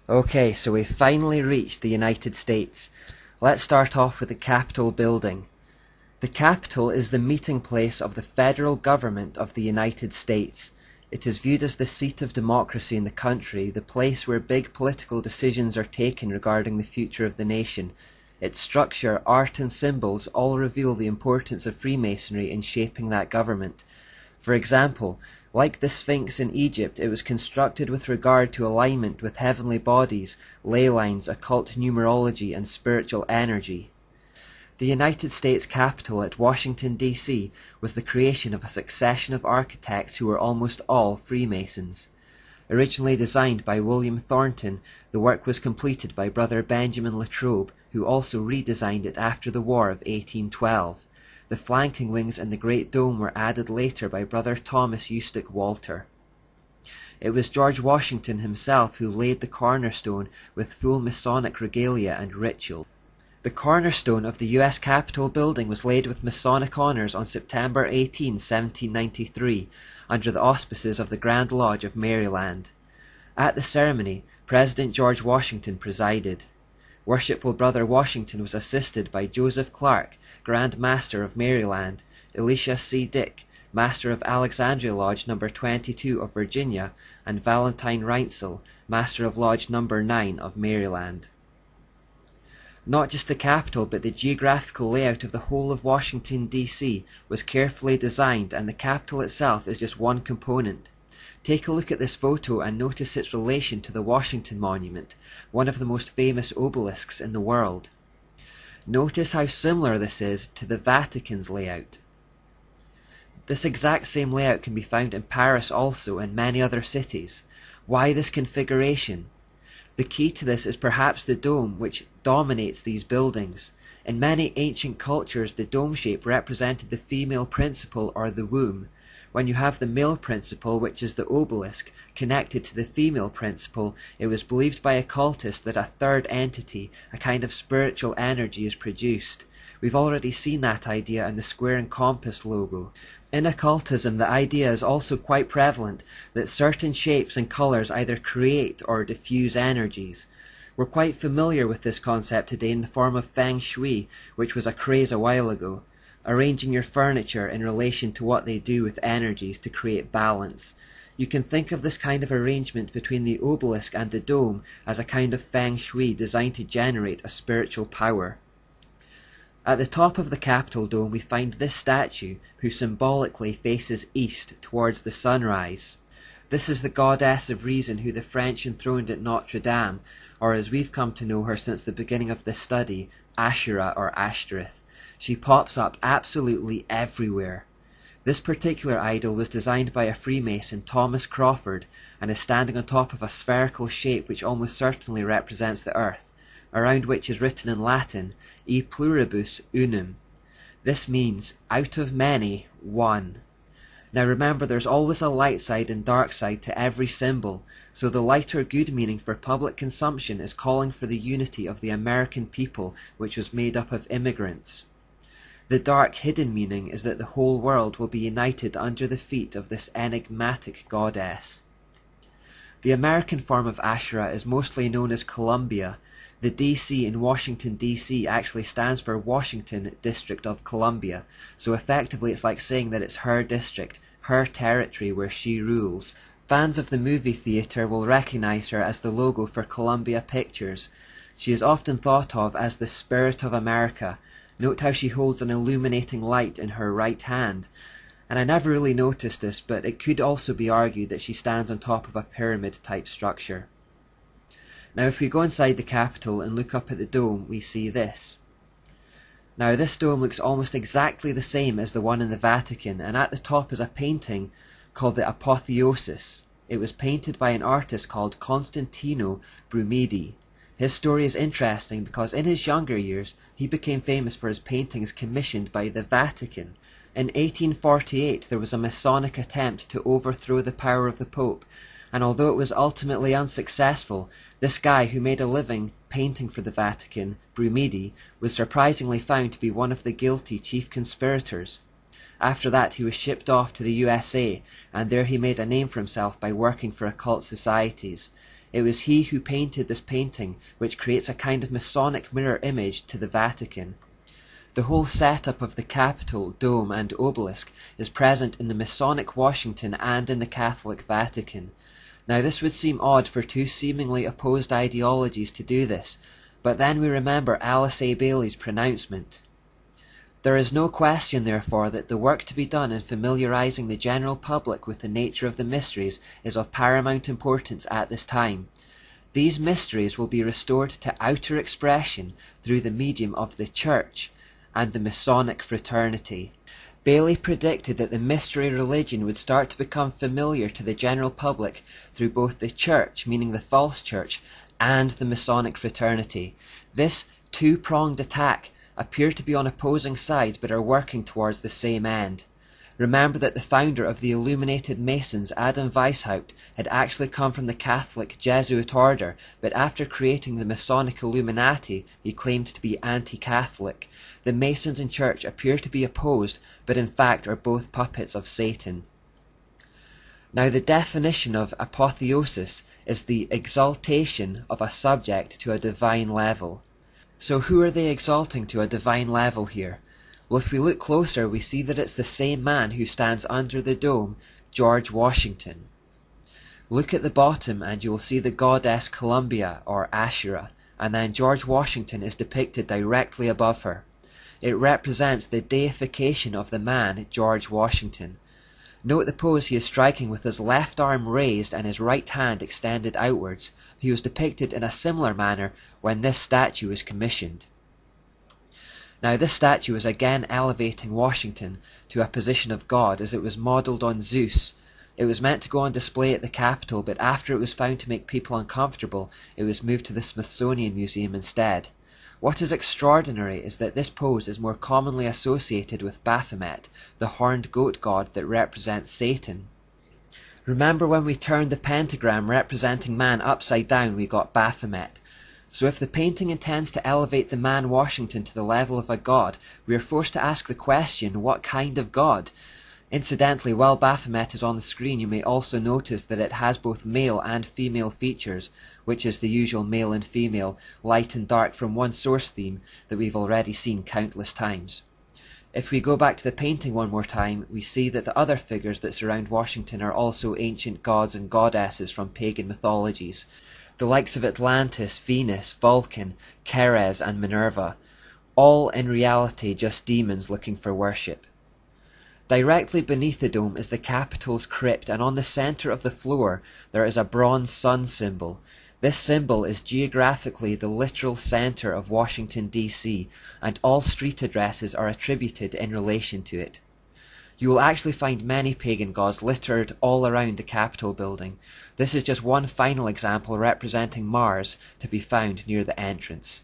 Okay, so we've finally reached the United States. Let's start off with the Capitol building. The Capitol is the meeting place of the federal government of the United States. It is viewed as the seat of democracy in the country, the place where big political decisions are taken regarding the future of the nation. Its structure, art and symbols all reveal the importance of Freemasonry in shaping that government. For example, like the Sphinx in Egypt, it was constructed with regard to alignment with heavenly bodies, ley lines, occult numerology, and spiritual energy. The United States Capitol at Washington, D.C. was the creation of a succession of architects who were almost all Freemasons. Originally designed by William Thornton, the work was completed by Brother Benjamin Latrobe, who also redesigned it after the War of 1812. The flanking wings and the Great Dome were added later by Brother Thomas Eustache Walter. It was George Washington himself who laid the cornerstone with full Masonic regalia and ritual. The cornerstone of the U.S. Capitol building was laid with Masonic honors on September 18, 1793, under the auspices of the Grand Lodge of Maryland. At the ceremony, President George Washington presided. Worshipful Brother Washington was assisted by Joseph Clark, Grand Master of Maryland, Elisha C. Dick, Master of Alexandria Lodge No. 22 of Virginia, and Valentine Reinsel, Master of Lodge No. 9 of Maryland. Not just the Capitol, but the geographical layout of the whole of Washington, D.C. was carefully designed, and the Capitol itself is just one component. Take a look at this photo and notice its relation to the Washington Monument, one of the most famous obelisks in the world. Notice how similar this is to the Vatican's layout. This exact same layout can be found in Paris also and many other cities. Why this configuration? The key to this is perhaps the dome, which dominates these buildings. In many ancient cultures, the dome shape represented the female principle or the womb, when you have the male principle, which is the obelisk, connected to the female principle. It was believed by occultists that a third entity, a kind of spiritual energy, is produced. We've already seen that idea in the square and compass logo. In occultism, the idea is also quite prevalent that certain shapes and colors either create or diffuse energies. We're quite familiar with this concept today in the form of Feng Shui, which was a craze a while ago, arranging your furniture in relation to what they do with energies to create balance. You can think of this kind of arrangement between the obelisk and the dome as a kind of Feng Shui designed to generate a spiritual power. At the top of the Capitol dome we find this statue, who symbolically faces east towards the sunrise. This is the goddess of reason who the French enthroned at Notre Dame, or as we've come to know her since the beginning of this study, Ashura or Ashtoreth. She pops up absolutely everywhere. This particular idol was designed by a Freemason, Thomas Crawford, and is standing on top of a spherical shape which almost certainly represents the earth, around which is written in Latin, E pluribus unum. This means, out of many, one. Now remember, there's always a light side and dark side to every symbol, so the lighter good meaning for public consumption is calling for the unity of the American people, which was made up of immigrants. The dark hidden meaning is that the whole world will be united under the feet of this enigmatic goddess. The American form of Ashura is mostly known as Columbia. The DC in Washington, D.C. actually stands for Washington District of Columbia, so effectively it's like saying that it's her district, her territory where she rules. Fans of the movie theatre will recognize her as the logo for Columbia Pictures. She is often thought of as the Spirit of America. Note how she holds an illuminating light in her right hand. And I never really noticed this, but it could also be argued that she stands on top of a pyramid-type structure. Now if we go inside the Capitol and look up at the dome, we see this. Now this dome looks almost exactly the same as the one in the Vatican, and at the top is a painting called the Apotheosis. It was painted by an artist called Constantino Brumidi. His story is interesting because in his younger years he became famous for his paintings commissioned by the Vatican. In 1848 there was a Masonic attempt to overthrow the power of the Pope, and although it was ultimately unsuccessful, this guy who made a living painting for the Vatican, Brumidi, was surprisingly found to be one of the guilty chief conspirators. After that he was shipped off to the USA, and there he made a name for himself by working for occult societies. It was he who painted this painting, which creates a kind of Masonic mirror image to the Vatican. The whole setup of the Capitol, dome, and obelisk is present in the Masonic Washington and in the Catholic Vatican. Now this would seem odd for two seemingly opposed ideologies to do this, but then we remember Alice A. Bailey's pronouncement. There is no question, therefore, that the work to be done in familiarizing the general public with the nature of the mysteries is of paramount importance at this time. These mysteries will be restored to outer expression through the medium of the Church and the Masonic fraternity. Bailey predicted that the mystery religion would start to become familiar to the general public through both the Church, meaning the false Church, and the Masonic fraternity. This two-pronged attack appear to be on opposing sides but are working towards the same end. Remember that the founder of the Illuminated Masons, Adam Weishaupt, had actually come from the Catholic Jesuit order, but after creating the Masonic Illuminati, he claimed to be anti-Catholic. The Masons and Church appear to be opposed, but in fact are both puppets of Satan. Now the definition of apotheosis is the exaltation of a subject to a divine level. So who are they exalting to a divine level here? Well, if we look closer, we see that it's the same man who stands under the dome, George Washington. Look at the bottom and you will see the goddess Columbia, or Asherah, and then George Washington is depicted directly above her. It represents the deification of the man, George Washington. Note the pose he is striking with his left arm raised and his right hand extended outwards. He was depicted in a similar manner when this statue was commissioned. Now this statue is again elevating Washington to a position of God, as it was modelled on Zeus. It was meant to go on display at the Capitol, but after it was found to make people uncomfortable, it was moved to the Smithsonian Museum instead. What is extraordinary is that this pose is more commonly associated with Baphomet, the horned goat god that represents Satan. Remember when we turned the pentagram representing man upside down, we got Baphomet. So if the painting intends to elevate the man Washington to the level of a god, we are forced to ask the question, what kind of god? Incidentally, while Baphomet is on the screen, you may also notice that it has both male and female features, which is the usual male and female, light and dark from one source theme that we've already seen countless times. If we go back to the painting one more time, we see that the other figures that surround Washington are also ancient gods and goddesses from pagan mythologies, the likes of Atlantis, Venus, Vulcan, Ceres and Minerva, all in reality just demons looking for worship. Directly beneath the dome is the Capitol's crypt, and on the center of the floor there is a bronze sun symbol. This symbol is geographically the literal center of Washington, D.C., and all street addresses are attributed in relation to it. You will actually find many pagan gods littered all around the Capitol building. This is just one final example representing Mars to be found near the entrance.